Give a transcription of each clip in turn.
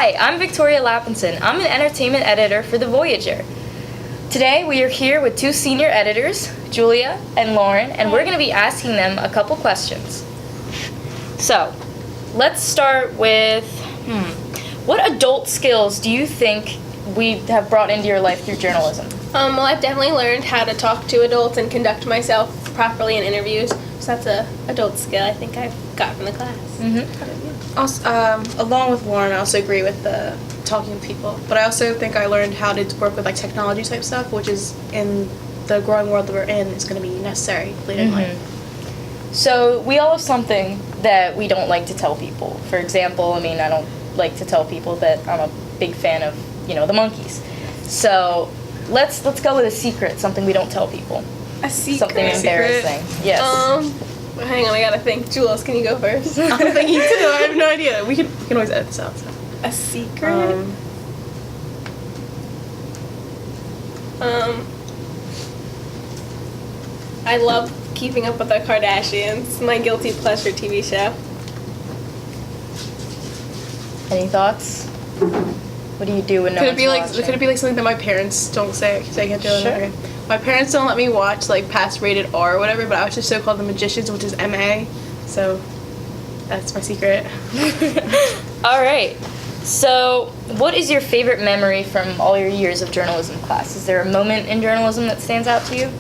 Hi, I'm Victoria Lapinson. I'm an entertainment editor for the Voyager. Today we are here with two senior editors, Julia and Lauren, and we're going to be asking them a couple questions. So, let's start with, what adult skills do you think we have brought into your life through journalism? Well, I've definitely learned how to talk to adults and conduct myself properly in interviews. So that's a adult skill I think I've got from the class. Also, along with Lauren, I also agree with the talking to people. But I also think I learned how to work with like technology type stuff, which is in the growing world that we're in, is going to be necessary later in life. So we all have something that we don't like to tell people. For example, I don't like to tell people that I'm a big fan of, the Monkees. So let's go with a secret, something we don't tell people. A secret? Something embarrassing. Yes. Hang on, I gotta think. Jules, can you go first? I'm thinking too. I have no idea. We can always edit this out. So. A secret? I love Keeping Up with the Kardashians. My guilty pleasure TV show. Any thoughts? What do you do when no one's watching? Could it be like something that my parents don't say because I can't do it? Sure. Okay. My parents don't let me watch like past rated R or whatever, but I watch a show called The Magicians, which is MA. So that's my secret. All right. So, what is your favorite memory from all your years of journalism class? Is there a moment in journalism that stands out to you?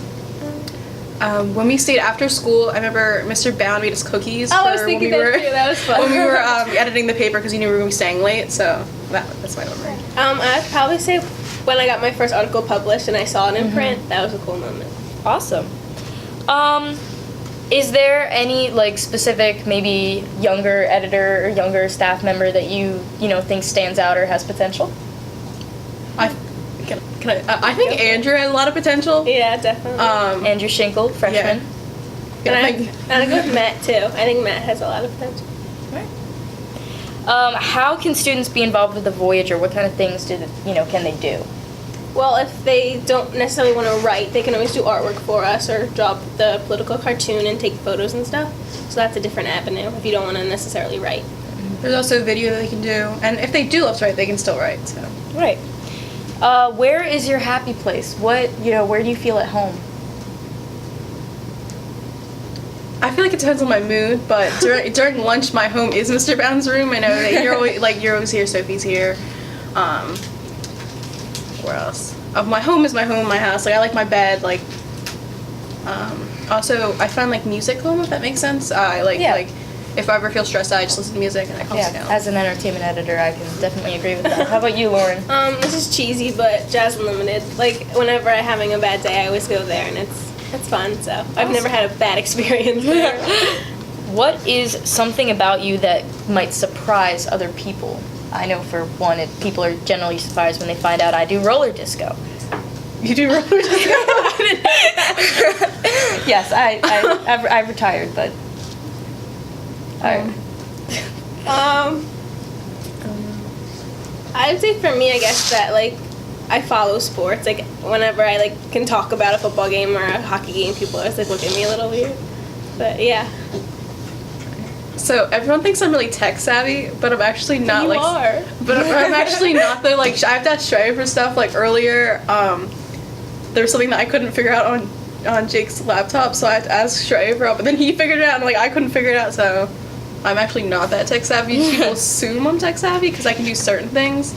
When we stayed after school, I remember Mr. Bound made us cookies. I was thinking that too. That was fun. When we were editing the paper because he knew we were going to be staying late, so that's my memory. I'd probably say when I got my first article published and I saw it in print, that was a cool moment. Awesome. Is there any specific maybe younger editor or younger staff member that you think stands out or has potential? I think Andrew has a lot of potential. Yeah, definitely. Andrew Schinkel, freshman. Yeah. And I go with Matt too. I think Matt has a lot of potential. How can students be involved with the Voyager? What kind of things can they do? Well, if they don't necessarily want to write, they can always do artwork for us or draw the political cartoon and take photos and stuff. So that's a different avenue if you don't want to necessarily write. There's also video that they can do, and if they do love to write, they can still write. So. Right. Where is your happy place? Where do you feel at home? I feel like it depends on my mood, but during lunch, my home is Mr. Bound's room. I know that you're always here, Sophie's here. Where else? My home is my home, my house. I like my bed. Also, I find music home, if that makes sense. If I ever feel stressed out, I just listen to music and I calm down. As an entertainment editor, I can definitely agree with that. How about you, Lauren? This is cheesy, but Jazz Unlimited. Whenever I'm having a bad day, I always go there, and it's fun. So I've never had a bad experience there. What is something about you that might surprise other people? I know for one, people are generally surprised when they find out I do roller disco. You do roller disco? I didn't know that. Yes, I've retired, but. I would say for me, I guess that I follow sports. Whenever I can talk about a football game or a hockey game, people always look at me a little weird. But yeah. So everyone thinks I'm really tech savvy, but I'm actually not. You are. But I'm actually not though. I have to ask Shreya for stuff. Earlier, there was something that I couldn't figure out on Jake's laptop, so I had to ask Shreya for help. But then he figured it out, and I couldn't figure it out. So I'm actually not that tech savvy. People assume I'm tech savvy because I can do certain things.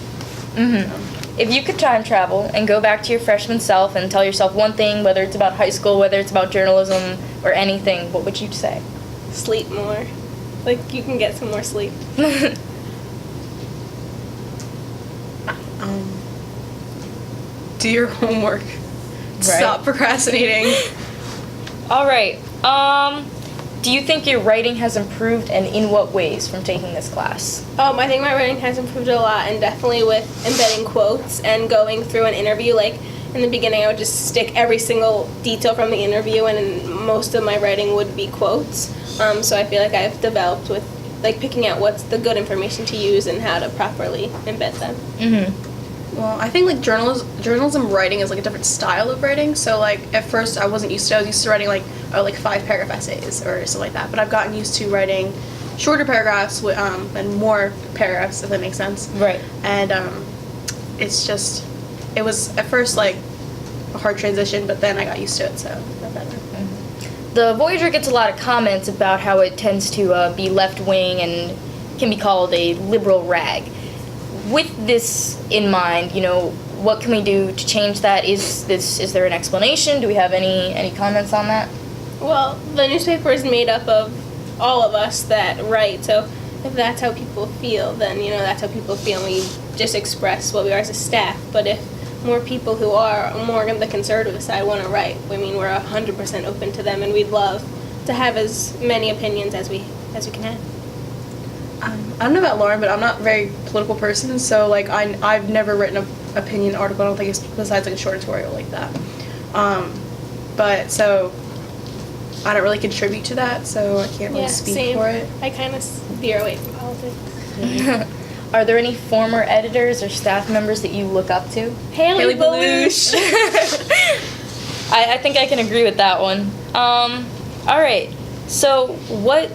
If you could time travel and go back to your freshman self and tell yourself one thing, whether it's about high school, whether it's about journalism or anything, what would you say? Sleep more. You can get some more sleep. Do your homework. Right. Stop procrastinating. All right. Do you think your writing has improved, and in what ways, from taking this class? I think my writing has improved a lot, and definitely with embedding quotes and going through an interview. In the beginning, I would just stick every single detail from the interview, and most of my writing would be quotes. So I feel like I've developed with picking out what's the good information to use and how to properly embed them. Well, I think journalism writing is a different style of writing. So at first I wasn't used to. I was used to writing 5-paragraph essays or something like that. But I've gotten used to writing shorter paragraphs with, and more paragraphs, if that makes sense. Right. And it's just, it was at first like a hard transition, but then I got used to it, so it got better. The Voyager gets a lot of comments about how it tends to be left-wing and can be called a liberal rag. With this in mind, what can we do to change that? Is there an explanation? Do we have any comments on that? Well, the newspaper is made up of all of us that write, so if that's how people feel, then, that's how people feel, and we just express what we are as a staff. But if more people who are more on the conservative side want to write, we're 100% open to them, and we'd love to have as many opinions as we can have. I don't know about Lauren, but I'm not a very political person, so like I've never written an opinion article. I don't think it's besides like a short tutorial like that. But so I don't really contribute to that, so I can't really speak same. for it. I kind of veer away from politics. Are there any former editors or staff members that you look up to? Haley Belush. I think I can agree with that one. All right. So, what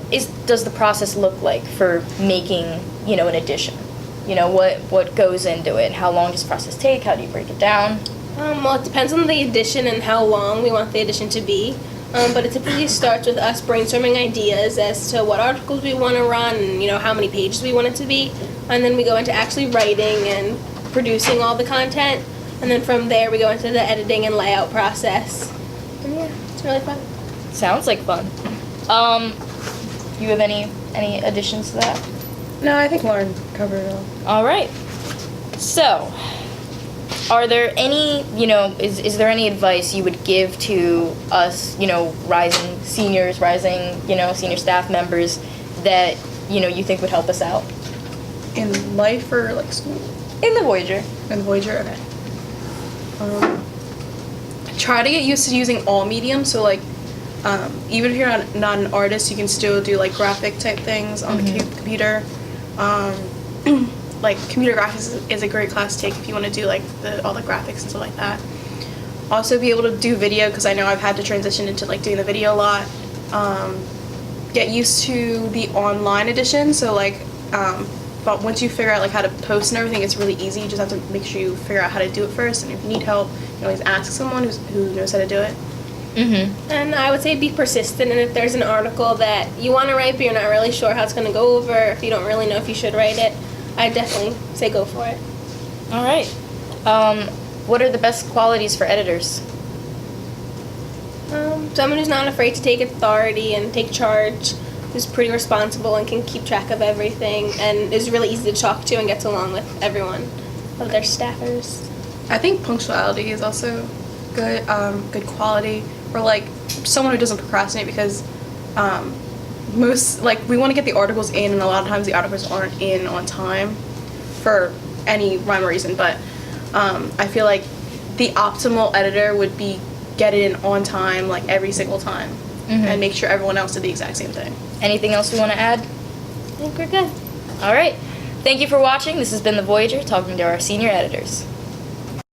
does the process look like for making, an edition? What goes into it? How long does the process take? How do you break it down? Well, it depends on the edition and how long we want the edition to be. But it typically starts with us brainstorming ideas as to what articles we want to run and, how many pages we want it to be. And then we go into actually writing and producing all the content. And then from there we go into the editing and layout process. And yeah, it's really fun. Sounds like fun. You have any additions to that? No, I think Lauren covered it all. All right. So, are there any, is there any advice you would give to us, rising seniors, senior staff members that, you think would help us out? In life or like school? In the Voyager. In the Voyager, okay. Try to get used to using all mediums, so like, even if you're not an artist, you can still do like graphic type things on the computer. Like computer graphics is a great class to take if you want to do like all the graphics and stuff like that. Also be able to do video, because I know I've had to transition into like doing the video a lot. Get used to the online edition, so like but once you figure out like how to post and everything, it's really easy. You just have to make sure you figure out how to do it first, and if you need help, you can always ask someone who knows how to do it. And I would say be persistent, and if there's an article that you want to write but you're not really sure how it's going to go over, if you don't really know if you should write it, I'd definitely say go for it. All right. What are the best qualities for editors? Someone who's not afraid to take authority and take charge, who's pretty responsible and can keep track of everything, and is really easy to talk to and gets along with everyone of their staffers. I think punctuality is also good, good quality, or like someone who doesn't procrastinate, because we want to get the articles in, and a lot of times the articles aren't in on time for any rhyme or reason, but I feel like the optimal editor would be get it in on time, like every single time, and make sure everyone else did the exact same thing. Anything else we want to add? I think we're good. All right. Thank you for watching. This has been The Voyager, talking to our senior editors.